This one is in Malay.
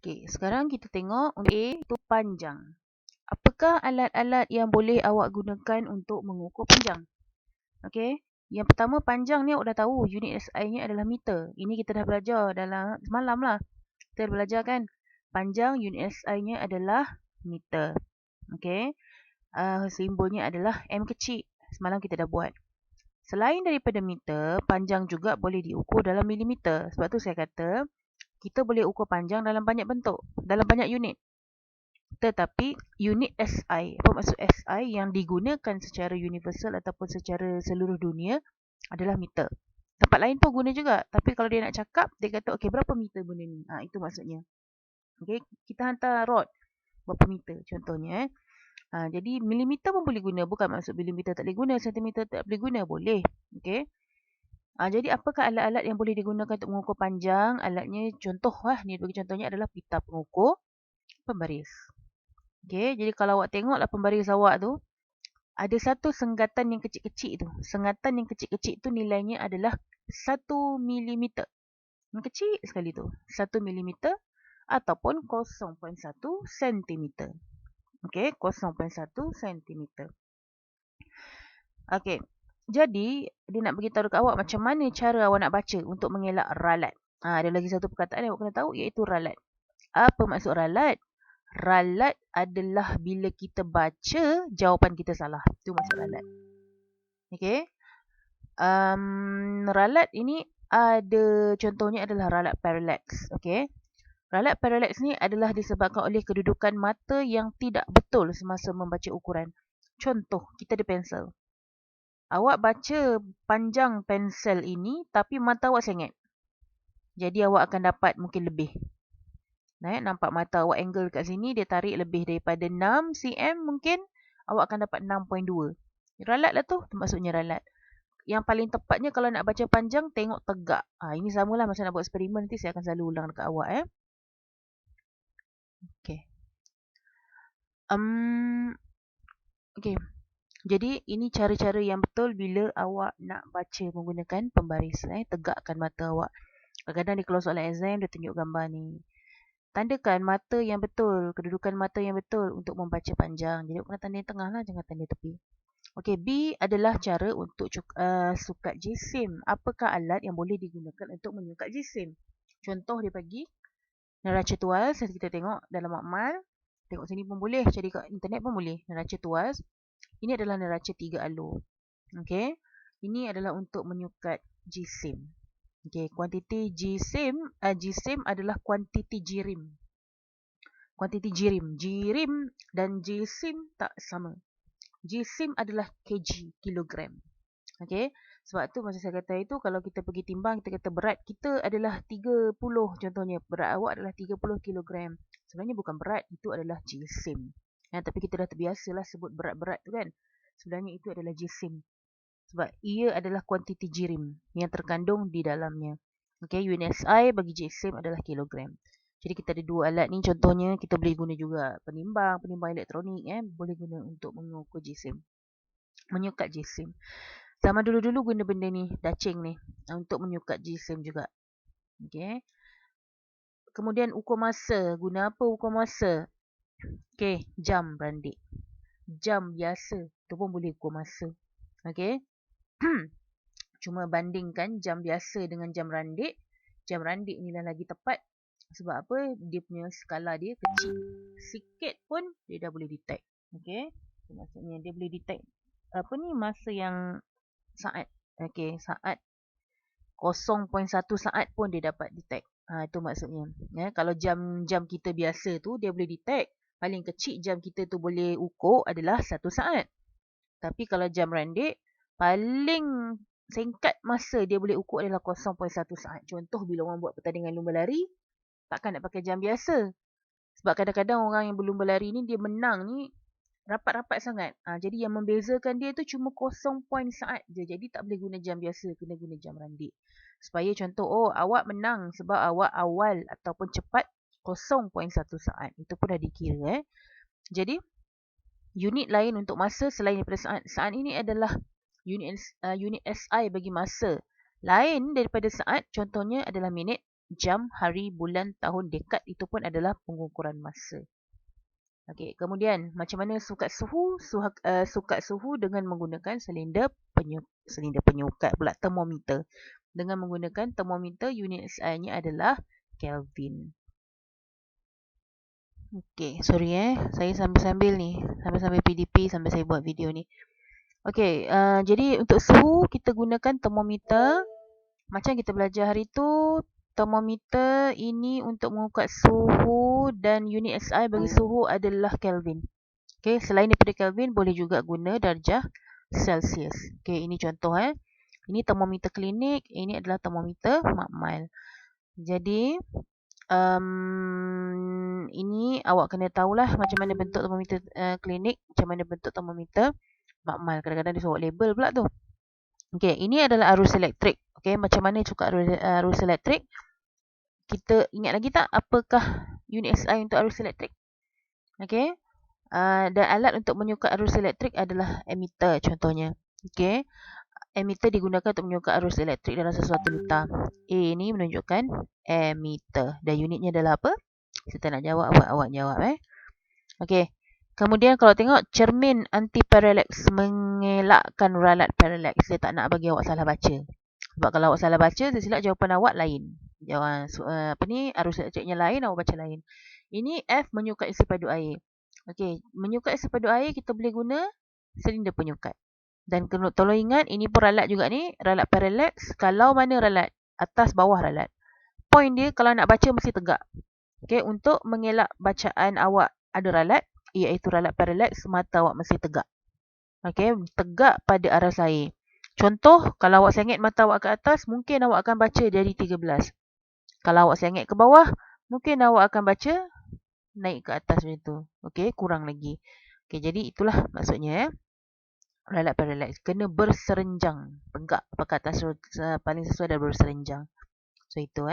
Okey, sekarang kita tengok untuk A itu panjang. Apakah alat-alat yang boleh awak gunakan untuk mengukur panjang? Okey, yang pertama panjang ni awak dah tahu unit SI-nya adalah meter. Ini kita dah belajar dalam semalam lah. Kita dah belajar kan? Panjang unit SI-nya adalah meter. Okey, simbolnya adalah M kecil. Semalam kita dah buat. Selain daripada meter, panjang juga boleh diukur dalam milimeter. Sebab tu saya kata, kita boleh ukur panjang dalam banyak bentuk, dalam banyak unit. Tetapi unit SI, apa maksud SI yang digunakan secara universal ataupun secara seluruh dunia adalah meter. Tempat lain pun guna juga. Tapi kalau dia nak cakap, dia kata, okey, berapa meter benda ni? Itu maksudnya. Okey, kita hantar rod berapa meter contohnya. Jadi milimeter pun boleh guna. Bukan maksud milimeter tak boleh guna, sentimeter tak boleh guna. Boleh. Okey. Jadi apakah alat-alat yang boleh digunakan untuk mengukur panjang? Alatnya contoh lah, ni bagi contohnya adalah pita pengukur pembaris. Okey, jadi kalau awak tengoklah pembaris awak tu, ada satu senggatan yang kecil-kecil tu. Senggatan yang kecil-kecil tu nilainya adalah 1 mm. Yang kecil sekali tu. 1 mm ataupun 0.1 cm. Okey, 0.1 cm. Okey. Jadi, dia nak beritahu dekat awak macam mana cara awak nak baca untuk mengelak ralat. Ada lagi satu perkataan yang awak kena tahu iaitu ralat. Apa maksud ralat? Ralat adalah bila kita baca jawapan kita salah. Itu maksud ralat. Okey. Ralat ini ada contohnya adalah ralat parallax. Okey. Ralat parallax ni adalah disebabkan oleh kedudukan mata yang tidak betul semasa membaca ukuran. Contoh, kita ada pensel. Awak baca panjang pensel ini tapi mata awak sengit. Jadi awak akan dapat mungkin lebih. Nampak mata awak angle kat sini, dia tarik lebih daripada 6 cm mungkin. Awak akan dapat 6.2. Ralat lah tu, maksudnya ralat. Yang paling tepatnya kalau nak baca panjang, tengok tegak. Ini samalah macam nak buat eksperimen. Nanti saya akan selalu ulang dekat awak. Okay. Okay. Jadi, ini cara-cara yang betul bila awak nak baca menggunakan pembaris. Tegakkan mata awak. Kadang-kadang dia keluar soalan exam, dia tunjuk gambar ni. Tandakan mata yang betul, kedudukan mata yang betul untuk membaca panjang. Jadi, kena tanda yang tengah lah, jangan tanda tepi. Okey, B adalah cara untuk sukat jisim. Apakah alat yang boleh digunakan untuk menyukat jisim? Contoh dia bagi neraca tuas, kita tengok dalam makmal. Tengok sini pun boleh, cari kat internet pun boleh. Neraca tuas. Ini adalah neraca 3 alur. Okey. Ini adalah untuk menyukat jisim. Okey, kuantiti jisim, jisim adalah kuantiti jirim. Kuantiti jirim. Jirim dan jisim tak sama. Jisim adalah kg, kilogram. Okey. Sebab tu masa saya kata itu, kalau kita pergi timbang, kita kata berat kita adalah 30 contohnya. Berat awak adalah 30 kilogram. Sebenarnya bukan berat, itu adalah jisim. Tapi kita dah terbiasalah sebut berat-berat tu kan. Sebenarnya itu adalah jisim. Sebab ia adalah kuantiti jirim yang terkandung di dalamnya. Okey, unit SI bagi jisim adalah kilogram. Jadi kita ada dua alat ni, contohnya kita boleh guna juga penimbang elektronik boleh guna untuk mengukur jisim. Menyukat jisim. Zaman dulu-dulu guna benda ni, dacing ni, untuk menyukat jisim juga. Okey. Kemudian ukur masa. Guna apa ukur masa? Okey, jam berandik. Jam biasa tu pun boleh ukur masa. Okey. Cuma bandingkan jam biasa dengan jam randik. Jam randik ni lah lagi tepat. Sebab apa? Dia punya skala dia kecil. Sikit pun dia dah boleh detect. Okey. Maksudnya dia boleh detect masa yang saat. Okey, saat 0.1 saat pun dia dapat detect. Itu maksudnya. Kalau jam kita biasa tu dia boleh detect. Paling kecil jam kita tu boleh ukur adalah 1 saat. Tapi kalau jam randik, paling singkat masa dia boleh ukur adalah 0.1 saat. Contoh bila orang buat pertandingan lumba lari, takkan nak pakai jam biasa. Sebab kadang-kadang orang yang berlumba lari ni, dia menang ni rapat-rapat sangat. Jadi yang membezakan dia tu cuma 0 point saat je. Jadi tak boleh guna jam biasa, kena guna jam randik. Supaya contoh, awak menang sebab awak awal ataupun cepat 0.1 saat. Itu pun dah dikira. Jadi, unit lain untuk masa selain daripada saat. Saat ini adalah unit SI bagi masa. Lain daripada saat, contohnya adalah minit jam, hari, bulan, tahun, dekad itu pun adalah pengukuran masa. Okey, kemudian macam mana sukat suhu? Sukat suhu dengan menggunakan silinder penyukat pula, termometer. Dengan menggunakan termometer, unit SI-nya adalah Kelvin. Okey, sorry saya sambil-sambil ni, sambil-sambil PDP sambil saya buat video ni. Okey, jadi untuk suhu kita gunakan termometer. Macam kita belajar hari tu, termometer ini untuk mengukur suhu dan unit SI bagi suhu adalah Kelvin. Okey, selain daripada Kelvin boleh juga guna darjah Celsius. Okey, ini contoh Ini termometer klinik, ini adalah termometer makmal. Jadi ini awak kena tahulah macam mana bentuk termometer klinik, macam mana bentuk termometer makmal. Kadang-kadang dia suruh label pula tu. Okey, ini adalah arus elektrik. Okey, macam mana cuka arus elektrik? Kita ingat lagi tak apakah unit SI untuk arus elektrik? Okey. Dan alat untuk menyukat arus elektrik adalah ammeter contohnya. Okey. Ammeter digunakan untuk menyukat arus elektrik dalam sesuatu litar. A ni menunjukkan ammeter. Dan unitnya adalah apa? Kita nak jawab apa? Awak jawab Okey. Kemudian kalau tengok cermin anti-parallax mengelakkan ralat parallax. Saya tak nak bagi awak salah baca. Sebab kalau awak salah baca, tersilap jawapan awak lain. Jawapan arus elektriknya lain, awak baca lain. Ini F menyukat isi padu air. Okey, menyukat isi padu air kita boleh guna silinder penyukat. Dan tolong ingat, ini pun ralat juga ni, ralat parallax. Kalau mana ralat? Atas, bawah ralat. Point dia kalau nak baca mesti tegak. Okey, untuk mengelak bacaan awak ada ralat, iaitu ralat parallax, mata awak mesti tegak. Okey, tegak pada arah air. Contoh, kalau awak sengit mata awak ke atas, mungkin awak akan baca jadi 13. Kalau awak sengit ke bawah, mungkin awak akan baca naik ke atas macam tu. Okey, kurang lagi. Okey, jadi itulah maksudnya ralat parallax. Kena berserenjang. Tegak pakai atas paling sesuai dan berserenjang. So, itu